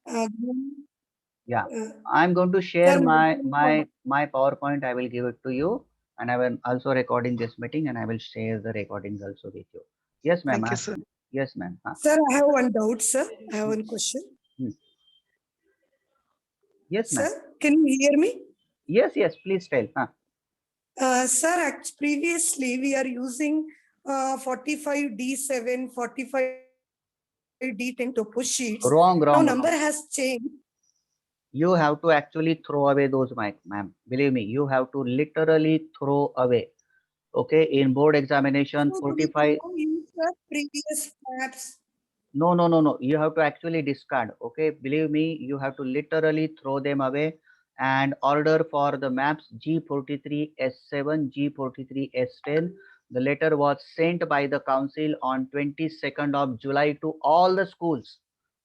Yeah, uh, I'm going to share sir, my PowerPoint. I will give it to you, and I will also recording this meeting, and I will share the recordings also with you. Yes, ma'am. Thank you, Ask sir. me. Yes, ma'am. sir, I have one doubt, sir. I have one question. Hmm. Yes, ma'am. Sir, can you hear me? Yes, yes. Please tell. Sir, previously we are using 45D7, 45D10 topo sheets. Now Wrong, number wrong, has wrong. changed. You have to actually throw away those mic, ma'am. Believe me, you have to literally throw away. Okay, in board examination, So we 45. cannot use the previous maps. No, no, no, no. You have to actually discard. Okay, believe me, you have to literally throw them away and order for the maps G43S7, G43S10. The letter was sent by the council on 22nd of July to all the schools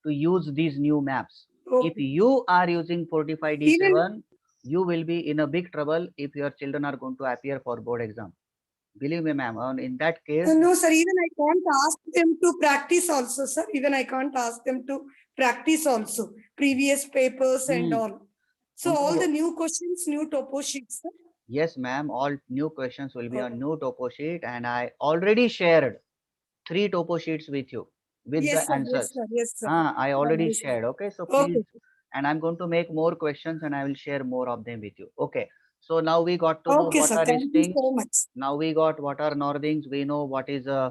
to use these new maps. If Okay. you are using Even 45D7, you will be in a big trouble if your children are going to appear for board exam. Believe me, ma'am. In that case, no, sir. Even I can't ask them to practice also, sir. Even I can't ask them to practice also previous papers and hmm, all. So all उनको the new questions, new topo sheets, sir. yes, ma'am. All new questions will be Oh. on new topo sheet, and I already shared 3 topo sheets with you with the Yes, sir. Yes, answers. sir. Yes, sir. I already Yes, sir. shared. Okay, so please, Okay. and I'm going to make more questions, and I will share more of them with you. Okay, so now we got to know Okay, what sir. are Thank you listings. so much. Now we got what are northings. We know what is a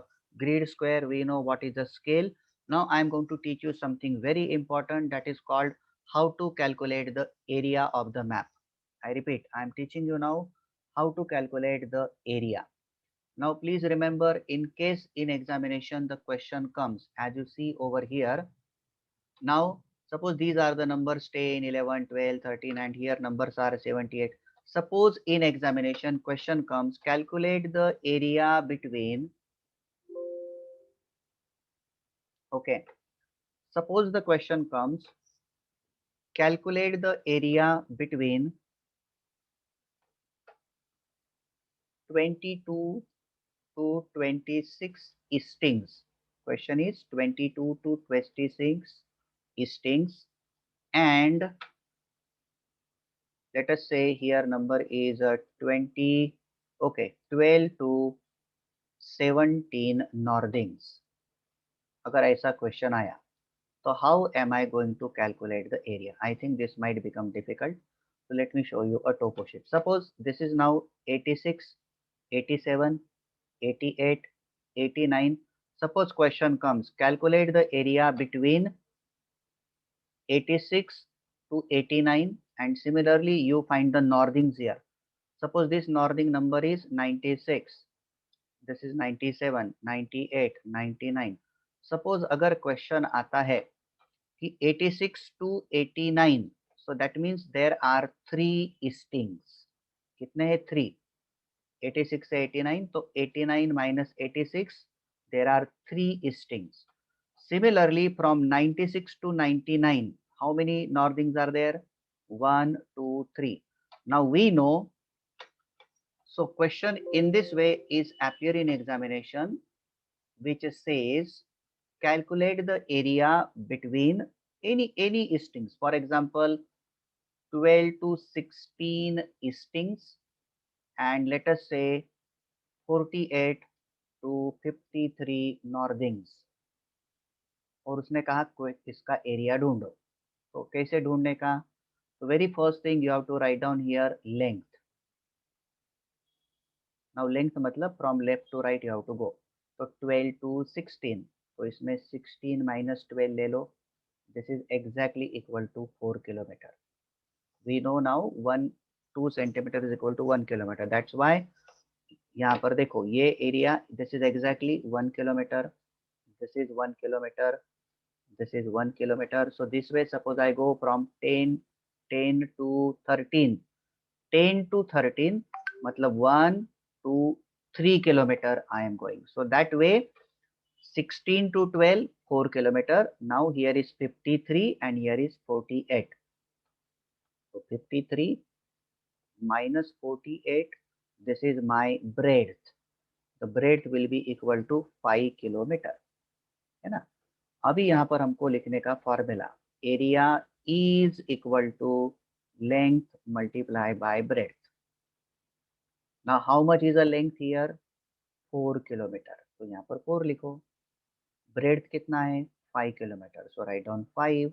grid square. We know what is a scale. Now I'm going to teach you something very important, that is called how to calculate the area of the map. I repeat, I'm teaching you now how to calculate the area. Now please remember, in case in examination the question comes as you see over here. Now suppose these are the numbers 10, 11, 12, 13, and here numbers are 78. Suppose in examination question comes, calculate the area between, okay, suppose the question comes, calculate the area between 22 to 26 stings. Question is 22 to 26 stings, and let us say here number is 20, okay, 12 to 17 northings. अगर ऐसा question आया तो how am I going to calculate the area? I think this might become difficult. So let me show you a topo sheet. Suppose this is now 86, 87, 88, 89. Suppose question comes, calculate the area between 86 to 89, and similarly you find the northings here. Suppose this northing number is 96, this is 97, 98, 99. Suppose अगर question आता है कि 86 to 89, so that means there are 3 stings. कितने हैं 3? 86 से 89, तो 89 minus 86, there are 3 stings. Similarly, from 96 to 99, how many northings are there? 1, 2, 3. Now we know, so question in this way is appear in examination, which says calculate the area between any stings. For example, 12 to 16 stings, and let us say 48 to 53 northings, और उसने कहा इसका area ढूंढो. तो कैसे ढूंढने का? तो very first thing you have to write down here length. Now length मतलब from left to right you have to go. तो 12 टू 16, तो इसमें 16 माइनस 12 ले लो. This is exactly equal to 4 kilometre. We know now 2 centimetre is equal to 1 kilometre. That's why यहाँ पर देखो ये area, this is exactly 1 kilometre, this is 1 kilometer, this is 1 kilometer. So this way, suppose I go from 10 to 13, 10 to 13 matlab 1 to 3 kilometer I am going. So that way 16 to 12, 4 kilometer. Now here is 53 and here is 48. So 53 minus 48, this is my breadth. The breadth will be equal to 5 kilometer, है ना. अभी यहाँ पर हमको लिखने का formula, area is equal to length multiplied by breadth. Now how much is the length here? 4 kilometer. तो यहाँ पर 4 लिखो. Breadth कितना है? 5 kilometer. So write down 5.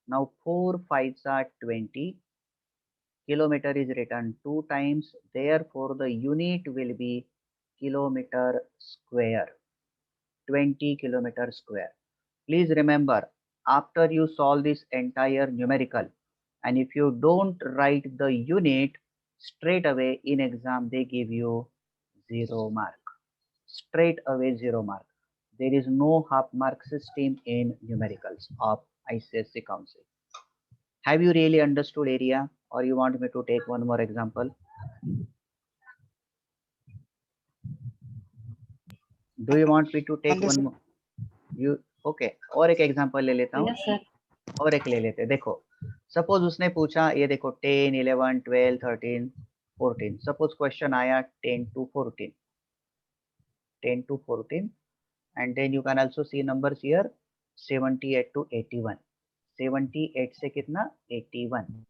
Now 4 5s are 20. Kilometer is written 2 times. Therefore the unit will be kilometer square. 20 kilometer square. Please remember, after you solve this entire numerical, and if you don't write the unit, straight away in exam they give you 0 mark. Straight away 0 mark. There is no half mark system in numericals of ICSE Council. Have you really understood area, or you want me to take one more example? Do you want me to take one more? You okay? और एक example ले लेता हूँ. Yes, sir. और एक ले लेते. देखो, suppose उसने पूछा, ये देखो 10, 11, 12, 13, 14. Suppose question आया 10 to 14. 10 to 14, and then you can also see numbers here 78 to 81. 78 से कितना? 81.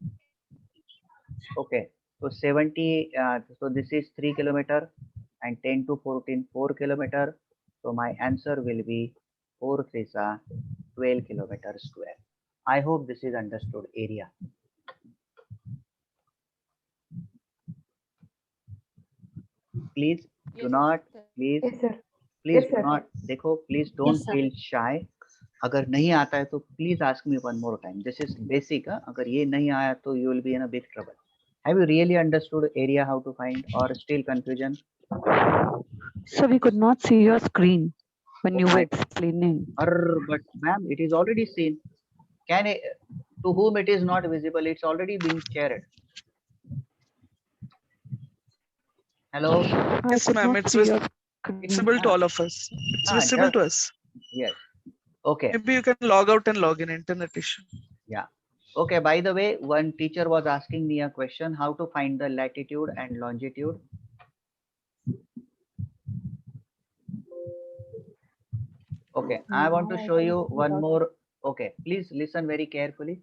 Okay, so 70. So this is 3 kilometer, and 10 to 14 4 kilometer. So my answer will be 4 3 12 kilometer square. I hope this is understood area. Please do not, please Yes, sir. please Yes, do sir. not, देखो, please don't Yes, sir. feel shy. अगर नहीं आता है तो please ask me one more time. This is basic. अगर ये नहीं आया तो you will be in a big trouble. Have you really understood area how to find, or still confusion? So we could not see your screen when you were Okay. explaining. But ma'am, it is already seen. To whom it is not visible, it's already been shared. Hello. I Yes, could ma'am. not It's see your visible to all of us. It's visible just- to us. Yes. Okay. Maybe you can log out and log in. Internet issue. Yeah. Okay. By the way, one teacher was asking me a question: how to find the latitude and longitude. Okay. I want to show you one more. Okay. Please listen very carefully.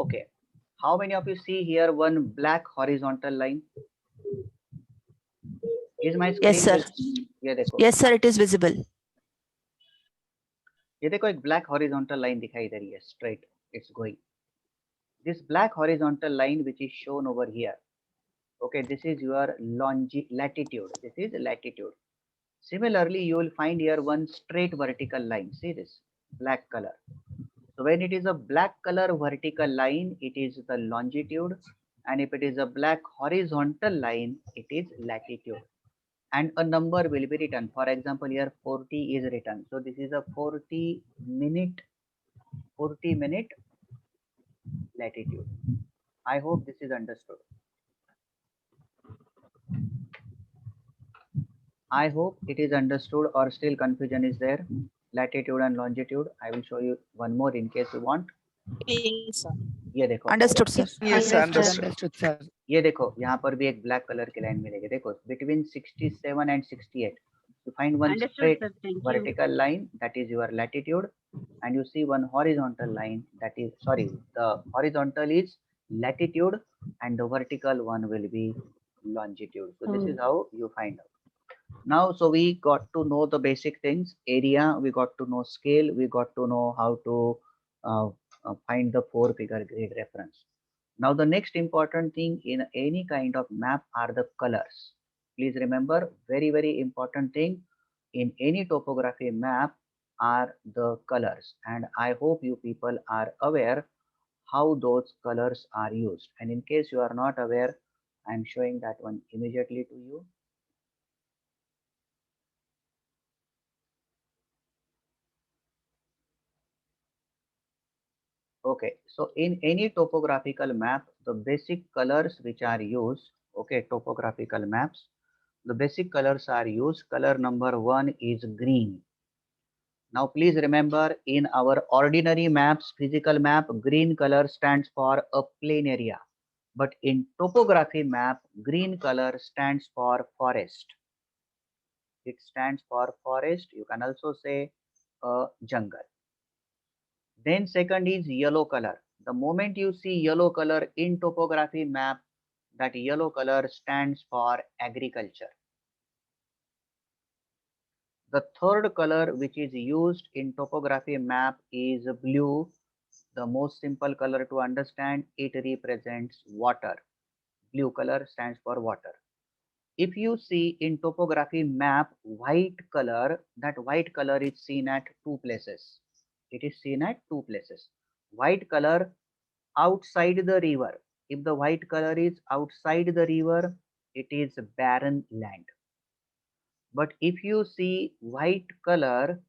Okay. How many of you see here one black horizontal line? Is my screen? Yes, sir. ये देखो. Yes, sir, it is visible. ये देखो एक black horizontal line दिखाई दे रही है, straight. It's going. This black horizontal line which is shown over here. Okay, this is your latitude. This is latitude. Similarly, you will find here one straight vertical line. See this black color. So when it is a black color vertical line, it is the longitude, and if it is a black horizontal line, it is latitude. And a number will be written. For example, here 40 is written. So this is a 40 minute latitude. I hope this is understood. I hope it is understood, or still confusion is there. Latitude and longitude. I will show you one more in case you want. Yes, sir. ये देखो. Understood, sir. Yes, understood. ये देखो, यहाँ पर भी एक black color की line मिलेगी. देखो, between 67 and 68, you find one straight vertical line, that is your latitude, and you see one horizontal line, that is, sorry, the horizontal is latitude and the vertical one will be longitude. So this is how you find out. Now, so we got to know the basic things: area, we got to know scale, we got to know how to find the 4-figure grid reference. Now, the next important thing in any kind of map are the colors. Please remember, very, very important thing in any topography map are the colors. And I hope you people are aware how those colors are used. And in case you are not aware, I am showing that one immediately to you. Okay, so in any topographical map, the basic colors which are used, okay, topographical maps, the basic colors are used. Color number 1 is green. Now please remember, in our ordinary maps, physical map, green color stands for a plain area. But in topography map, green color stands for forest. it stands for forest. You can also say jungle. Then second is yellow color. The moment you see yellow color in topography map, that yellow color stands for agriculture. The third color which is used in topography map is blue. The most simple color to understand, it represents water. Blue color stands for water. If you see in topography map white color, that white color is seen at two places. It is seen at two places. White color outside the river. If the white color is outside the river, it is barren land. But if you see white color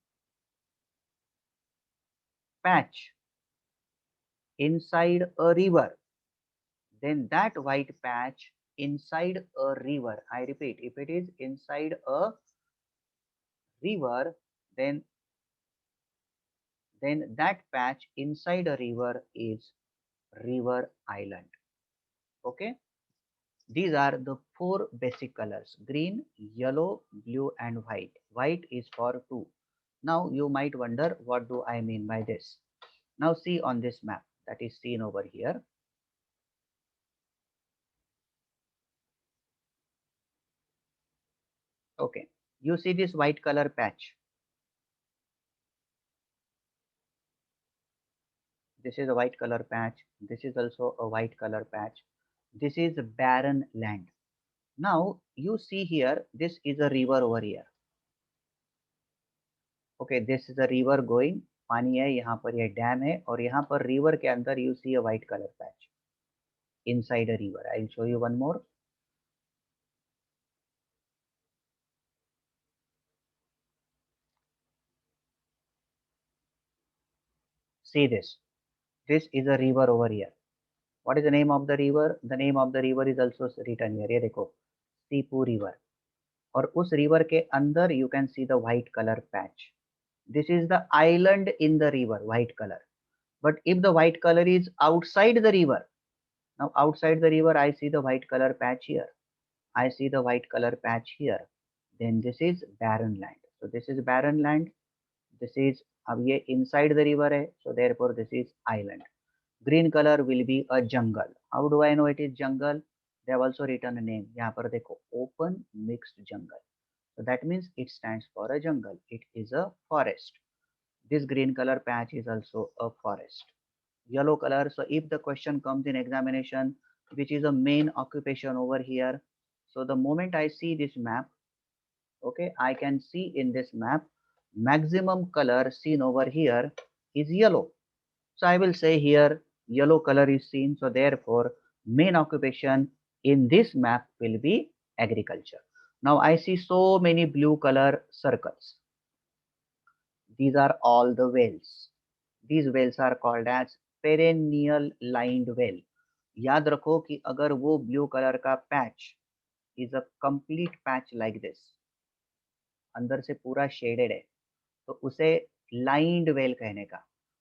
patch inside a river, then that white patch inside a river, I repeat, if it is inside a river, then that patch inside a river is river island. Okay, these are the four basic colors: green, yellow, blue and white. White is for two. Now you might wonder, what do I mean by this? Now see on this map that is seen over here. Okay, you see this white color patch. This is a white color patch. This is also a white color patch. This is barren land. Now you see here, this is a river over here. Okay, this is a river going, पानी है, यहाँ पर ये dam है, और यहाँ पर river के अंदर you see a white color patch inside a river. I'll show you one more. See this. This is a river over here. What is the name of the river? The name of the river is also written here. ये देखो, Sipu river. और उस river के अंदर you can see the white color patch. This is the island in the river, white color. But if the white color is outside the river, now outside the river I see the white color patch here. I see the white color patch here. Then this is barren land. So this is barren land. This is, अब ये inside the river है. So therefore this is island. Green color will be a jungle. How do I know it is jungle? They have also written a name. यहाँ पर देखो, open mixed jungle. So that means it stands for a jungle. It is a forest. This green color patch is also a forest. Yellow color. So if the question comes in examination, which is a main occupation over here. So the moment I see this map, okay, I can see in this map, maximum color seen over here is yellow. So I will say here yellow color is seen. So therefore main occupation in this map will be agriculture. Now I see so many blue color circles. These are all the wells. These wells are called as perennial lined well. याद रखो कि अगर वो blue color का patch is a complete patch like this, अंदर से पूरा shaded है, तो उसे lined well कहने का.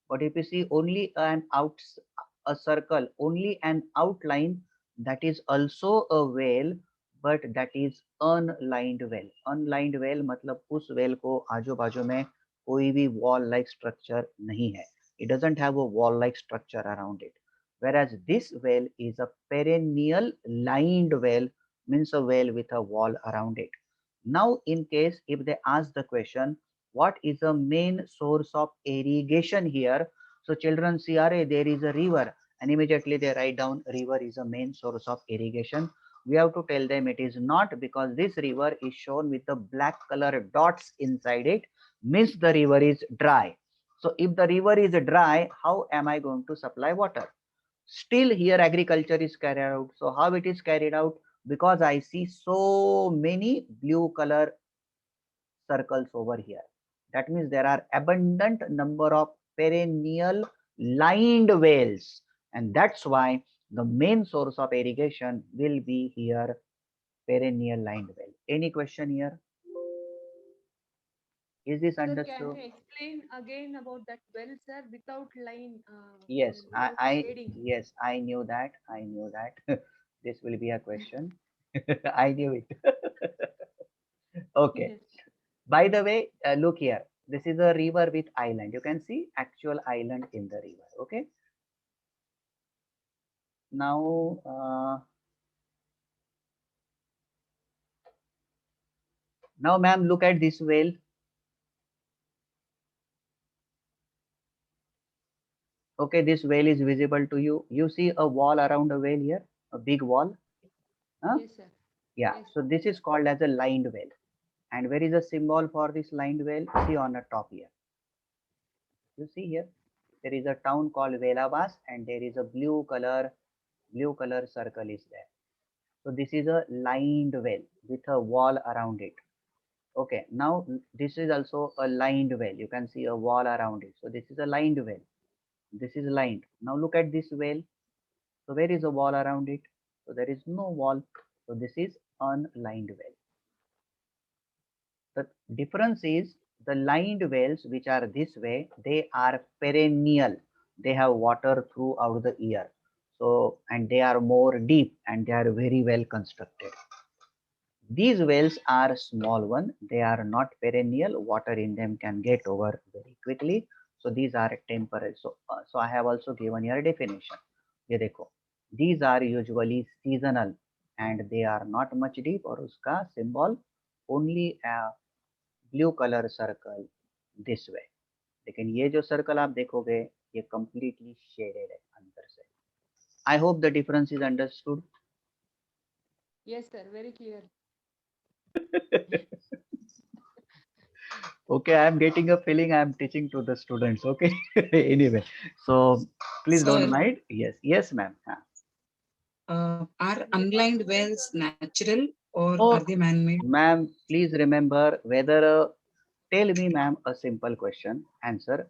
But if you see only a circle, only an outline, that is also a well, but that is unlined well. Unlined well मतलब उस well को आजू बाजू में कोई भी wall like structure नहीं है. It doesn't have a wall like structure around it. Whereas this well is a perennial lined well, means a well with a wall around it. Now in case if they ask the question, what is the main source of irrigation here? So children see, there is a river, and immediately they write down river is a main source of irrigation. We have to tell them it is not, because this river is shown with the black color dots inside it, means the river is dry. So if the river is dry, how am I going to supply water? Still here agriculture is carried out. So how it is carried out? Because I see so many blue color circles over here. That means there are abundant number of perennial lined wells, and that's why the main source of irrigation will be here perennial lined well. Any question here? Is this Sir, understood? can you explain again about that well, sir, without line? Yes, without shading? yes, I knew that. I knew that. This will be a question. I knew it. Okay. Yes. By the way, look here. This is a river with island. You can see actual island in the river. Okay. Now, now, ma'am, look at this whale. Okay, this whale is visible to you. You see a wall around a whale here, a big wall. Huh? Yes, sir. Yeah. Yes. So this is called as a lined whale. And where is the symbol for this lined whale? See on the top here. You see here, there is a town called Velavas, and there is a blue color circle is there. So this is a lined whale with a wall around it. Okay, now this is also a lined whale. You can see a wall around it. So this is a lined whale. This is lined. Now look at this whale. So where is a wall around it? So there is no wall. So this is unlined whale. The difference is the lined whales which are this way, they are perennial. They have water throughout the year. So, and they are more deep and they are very well constructed. These whales are small one. They are not perennial. Water in them can get over very quickly. So these are temporary. So, so I have also given here a definition. ये देखो, these are usually seasonal and they are not much deep और उसका symbol only a blue color circle this way. लेकिन ये जो circle आप देखोगे ये completely shaded है अंदर से. I hope the difference is understood. Yes, sir. Very clear. Okay, I am getting a feeling I am teaching to the students. Okay. Anyway, so please Sir. don't mind. Yes, yes, ma'am. Are unlined wells natural or Oh, are they man-made? Ma'am, please remember whether tell me, ma'am, a simple question. Answer.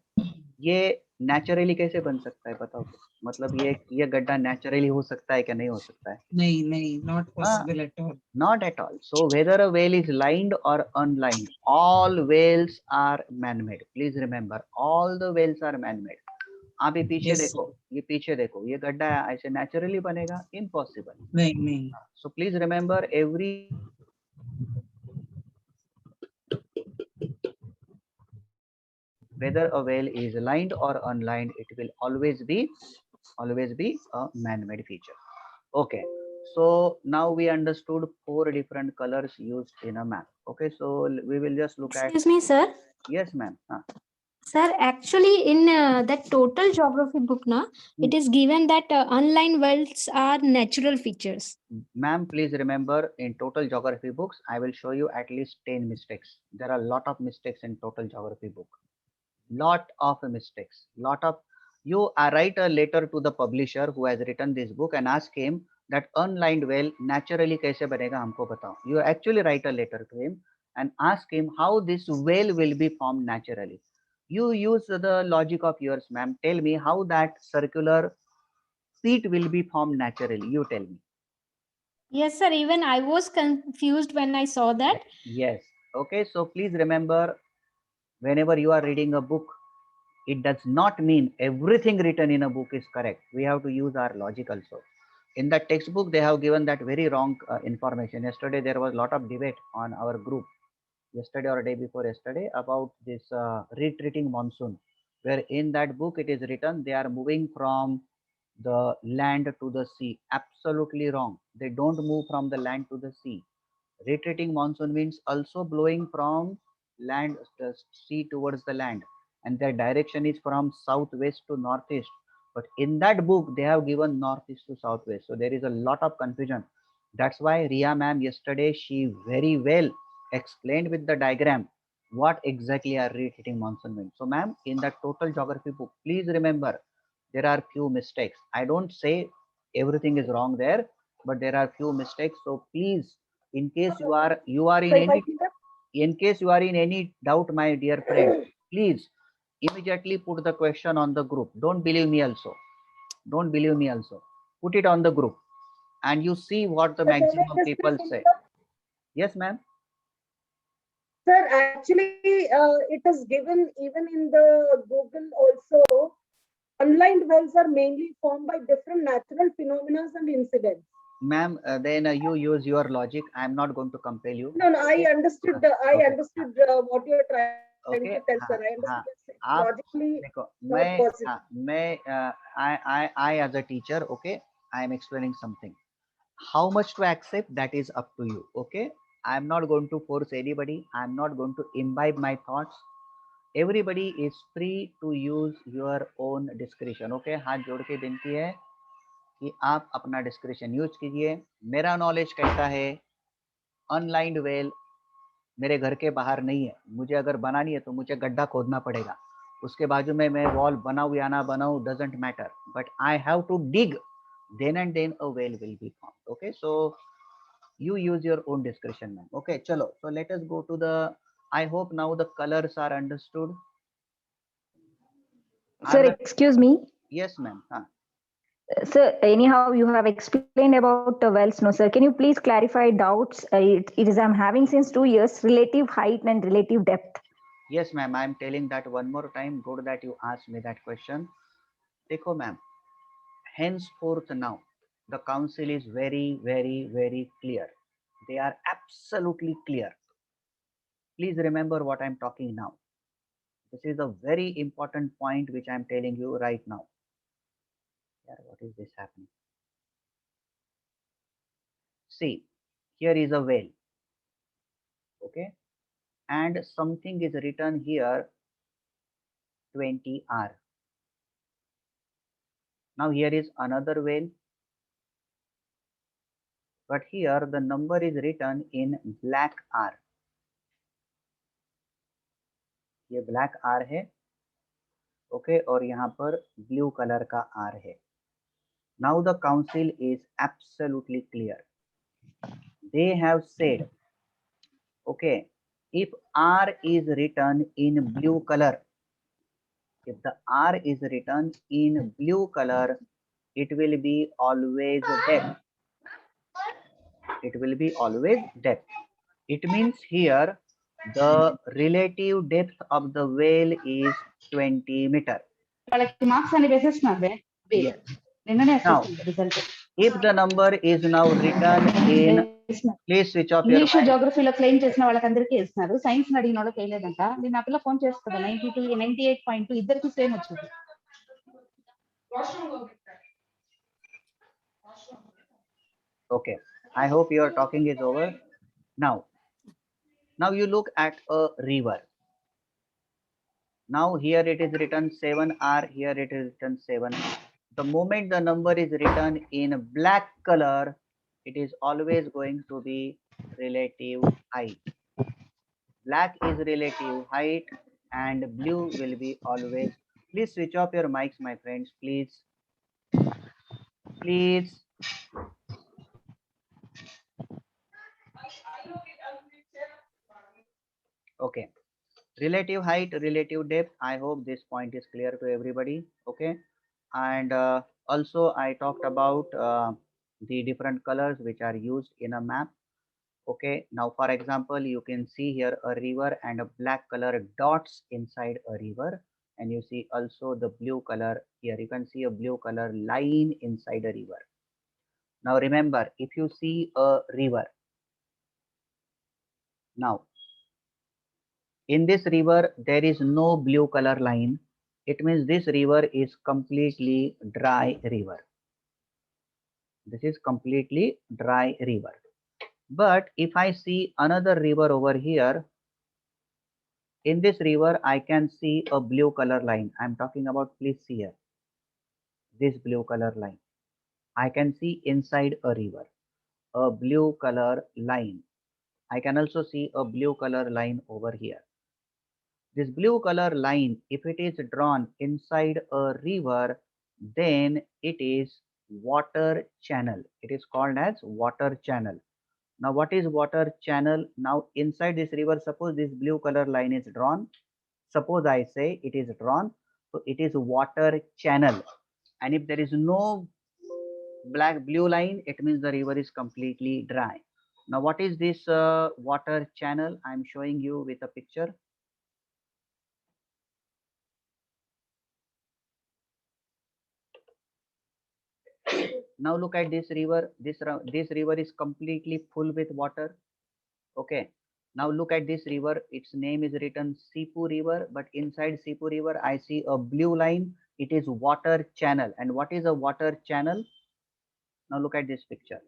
ये naturally कैसे बन सकता है बताओ. मतलब ये गड्ढा naturally हो सकता है क्या नहीं हो सकता है? नहीं, not possible at all. Not at all. So whether a whale is lined or unlined, all whales are man-made. Please remember, all the whales are man-made. आप ये पीछे Yes, देखो, ये पीछे देखो, ये गड्ढा है, ऐसे नेचुरली बनेगा? Impossible. नहीं. So please remember, every whether a whale is lined or unlined, it will always be a man-made feature. Okay. So now we understood 4 different colors used in a map. Okay, so we will just look at. Excuse me, sir. Yes, ma'am. Sir, actually, in that total geography book, it is given that unlined wells are natural features. Ma'am, please remember, in total geography books, I will show you at least 10 mistakes. There are a lot of mistakes in total geography book. Lot of mistakes. You write a letter to the publisher who has written this book and ask him that unlined well naturally कैसे बनेगा हमको बताओ. You actually write a letter to him and ask him how this well will be formed naturally. You use the logic of yours, ma'am. Tell me how that circular seat will be formed naturally. You tell me. Yes, sir. Even I was confused when I saw that. Yes. Okay. So please remember, whenever you are reading a book, it does not mean everything written in a book is correct. We have to use our logic also. In the textbook, they have given that very wrong information. Yesterday, there was a lot of debate on our group, yesterday or day before yesterday, about this retreating monsoon, where in that book it is written they are moving from the land to the sea. Absolutely wrong. They don't move from the land to the sea. Retreating monsoon means also blowing from land, the sea towards the land, and their direction is from southwest to northeast. But in that book, they have given northeast to southwest. So there is a lot of confusion. That's why Ria ma'am yesterday, she very well explained with the diagram what exactly are retreating monsoon means. So ma'am, in the total geography book, please remember, there are few mistakes. I don't say everything is wrong there, but there are few mistakes. So please, in case you are in any doubt, my dear friend, please immediately put the question on the group. Don't believe me also. Put it on the group and you see what the maximum people say. Yes, ma'am. Sir, actually, it is given even in the Google also. Unlined wells are mainly formed by different natural phenomena and incidents. Ma'am, then you use your logic. I'm not going to compel you. No, no, I Okay? understood, Okay. what you're trying okay to tell, हाँ sir. I हाँ understood. आप Logically, देखो not मैं possible. हाँ मैं I as a teacher, okay, I am explaining something. How much to accept, that is up to you. Okay, I am not going to force anybody. I am not going to imbibe my thoughts. Everybody is free to use your own discretion. Okay, हाथ जोड़ के विनती है कि आप अपना description use कीजिए. मेरा नॉलेज कहता है अनलाइंड वेल मेरे घर के बाहर नहीं है. मुझे अगर बनानी है तो मुझे गड्ढा खोदना पड़ेगा. उसके बाजू में मैं वॉल बनाऊं या ना बनाऊं doesn't matter, but I have to dig, then and then a well will be found. Okay, so you use your own discretion, ma'am. Okay, chalo, so let us go to the, I hope now the colors are understood. Sir, Are the, excuse me. yes ma'am. Sir, anyhow, you have explained about the wells, no, sir. Can you please clarify doubts? It is I'm having since 2 years, relative height and relative depth. Yes ma'am, I am telling that one more time. Good that you asked me that question. देखो ma'am, henceforth now the council is very clear. They are absolutely clear. Please remember what I'm talking now. This is a very important point which I'm telling you right now. Yeah, what is this happening? See, here is a well. Okay, and something is written here 20R. Now here is another well, but here the number is written in black R. ये black R है. Okay, और यहाँ पर blue color का R है. Now the council is absolutely clear. They have said, okay, if R is written in blue color, if the R is written in blue color, it will be always depth. It will be always depth. It means here the relative depth of the well is 20 meter. Yes. Now, if the number is now written in, please switch off your English mic. జోగ్రఫీలో claim చేసిన వాళ్ళకందరికీ ఇస్తున్నారు. Science అడిగిన వాళ్ళకి వేయలేదంట. నేను ఆ పిల్ల phone చేస్తుంది 92 98.2 ఇద్దరికి సేమ్ వచ్చింది. Okay, I hope your talking is over. Now you look at a river. Now here it is written 7R, here it is written 7R. The moment the number is written in black color, it is always going to be relative height. Black is relative height and blue will be always. Please switch off your mics, my friends, please. Please. Okay, relative height, relative depth. I hope this point is clear to everybody. Okay, and also I talked about the different colors which are used in a map. Okay, now for example, you can see here a river and a black color dots inside a river, and you see also the blue color here. You can see a blue color line inside a river. Now remember, if you see a river, now in this river there is no blue color line. It means this river is completely dry river. This is completely dry river. But if I see another river over here, in this river I can see a blue color line. I'm talking about, please see here, this blue color line. I can see inside a river a blue color line. I can also see a blue color line over here. This blue color line, if it is drawn inside a river, then it is water channel. It is called as water channel. Now what is water channel? Now inside this river, suppose this blue color line is drawn. Suppose I say it is drawn. So it is water channel. And if there is no blue line, it means the river is completely dry. Now what is this water channel? I am showing you with a picture. Now look at this river. This river is completely full with water. Okay. Now look at this river. Its name is written Sipu River, but inside Sipu River, I see a blue line. It is water channel. And what is a water channel? Now look at this picture.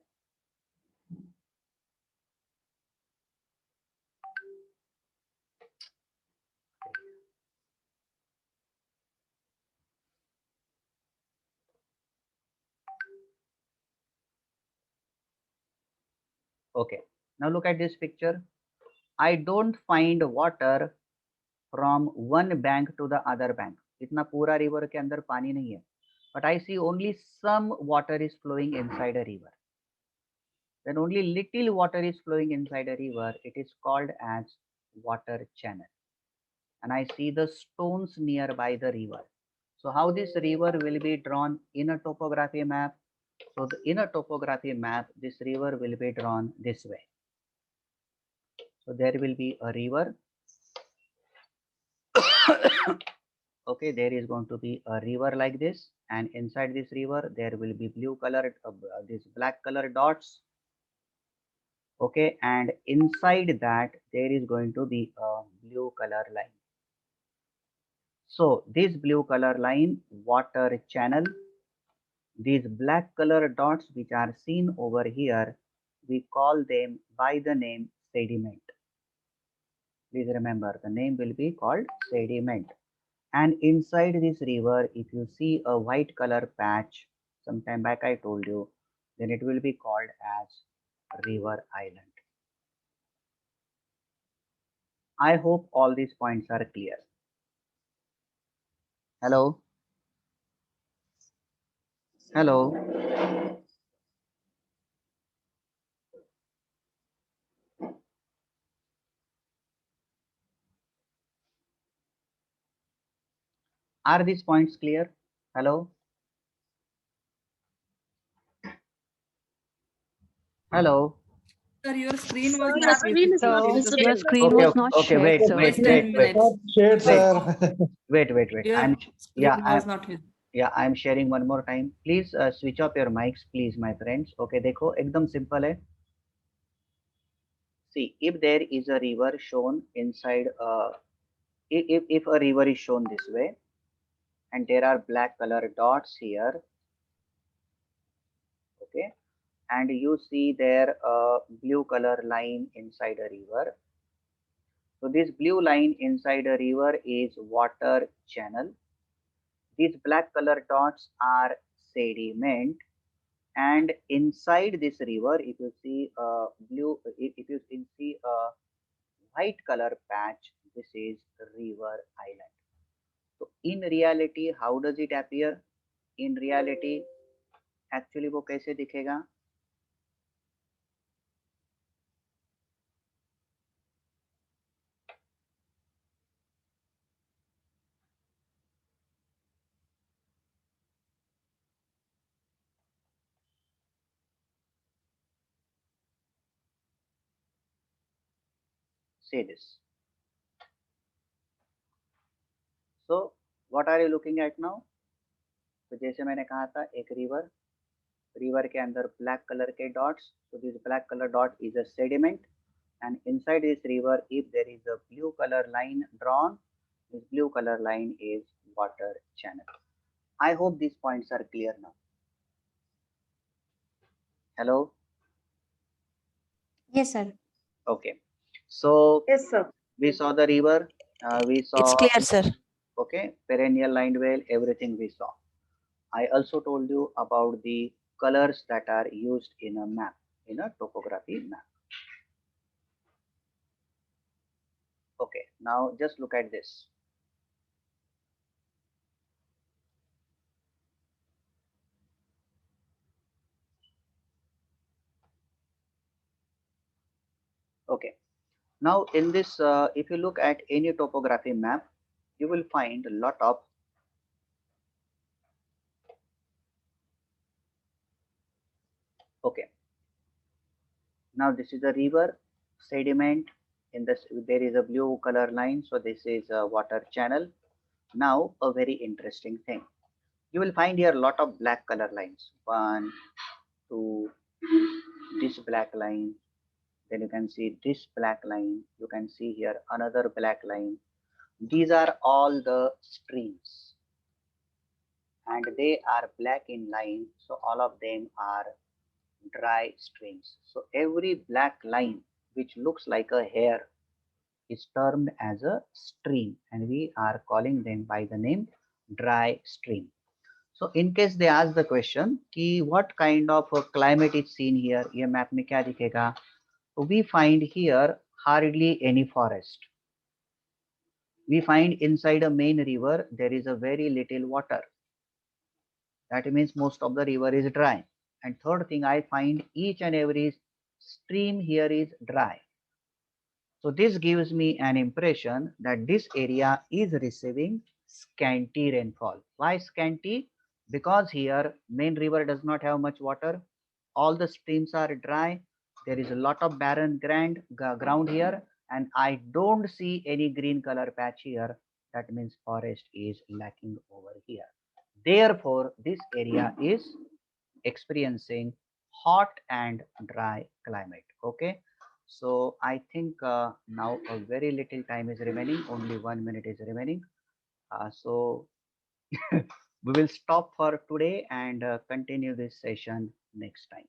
Okay. Now look at this picture. I don't find water from one bank to the other bank. इतना पूरा river के अंदर पानी नहीं है. But I see only some water is flowing inside a river. When only little water is flowing inside a river, it is called as water channel. And I see the stones nearby the river. So how this river will be drawn in a topography map? So in a topography map, this river will be drawn this way. So there will be a river. Okay, there is going to be a river like this, and inside this river there will be blue colored this black color dots. Okay, and inside that there is going to be a blue color line. So this blue color line, water channel, these black color dots which are seen over here, we call them by the name sediment. Please remember, the name will be called sediment. And inside this river, if you see a white color patch, sometime back I told you, then it will be called as river island. I hope all these points are clear. Hello? Hello? Are these points clear? Hello? Hello? Sir, your screen was Sir, not your screen is not visible. visible. Your screen Okay, was not okay, shared, wait, sir. wait, Just wait, 10 wait, minutes. Shared, wait, sir. wait. Your Yeah, screen was not visible. I'm sharing one more time. Please switch off your mics, please, my friends. Okay, देखो एकदम simple है. See, if there is a river shown inside, if a river is shown this way, and there are black color dots here, okay, and you see there a blue color line inside a river. So this blue line inside a river is water channel. These black color dots are sediment, and inside this river, if you see a blue, if you see a white color patch, this is river island. So in reality, how does it appear? In reality, actually वो कैसे दिखेगा? Say this. So what are you looking at now? तो जैसे मैंने कहा था एक river के अंदर ब्लैक कलर के dots. So this black color dot is a sediment, and inside this river, if there is a blue color line drawn, this blue color line is water channel. I hope these points are clear now. Hello? Yes, sir. Okay. So Yes, sir. we saw the river, we saw, It's clear, sir. okay, perennial lined whale, everything we saw. I also told you about the colors that are used in a map, in a topography map. Okay, now just look at this. Okay, now in this, if you look at any topography map, you will find a lot of okay. Now this is a river sediment. In this, there is a blue color line, so this is a water channel. Now a very interesting thing. you will find here a lot of black color lines. 1, 2, this black line. Then you can see this black line. You can see here another black line. These are all the streams, and they are black in line. So all of them are dry streams. So every black line which looks like a hair is termed as a stream, and we are calling them by the name dry stream. So in case they ask the question कि what kind of a climate is seen here, ये map में क्या दिखेगा? So we find here hardly any forest. We find inside a main river there is a very little water. That means most of the river is dry. And third thing, I find each and every stream here is dry. So this gives me an impression that this area is receiving scanty rainfall. Why scanty? Because here main river does not have much water. All the streams are dry. There is a lot of barren ground here, and I don't see any green color patch here. That means forest is lacking over here. Therefore, this area is experiencing hot and dry climate. Okay. So I think now a very little time is remaining. Only 1 minute is remaining. So we will stop for today and continue this session next time.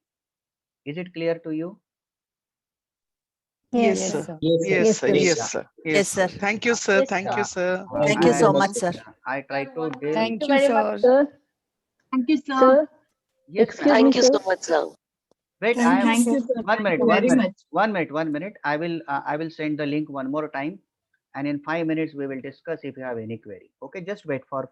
Is it clear to you? Yes, Yes, sir. Yes, sir. Yes, sir. Yes, sir. Thank you, sir. Yes, Thank sir. you, sir. Thank you so much, sir. I try to deal. Thank you, very sir. much, Sir, Thank you, sir. sir, Yes, excuse ma'am. me, sir. much, sir. Wait, Thank I am. you, sir. sir. 1 minute. you 1 very minute. much. 1 minute. 1 minute. I will send the link one more time, and in 5 minutes we will discuss if you have any query. Okay, just wait for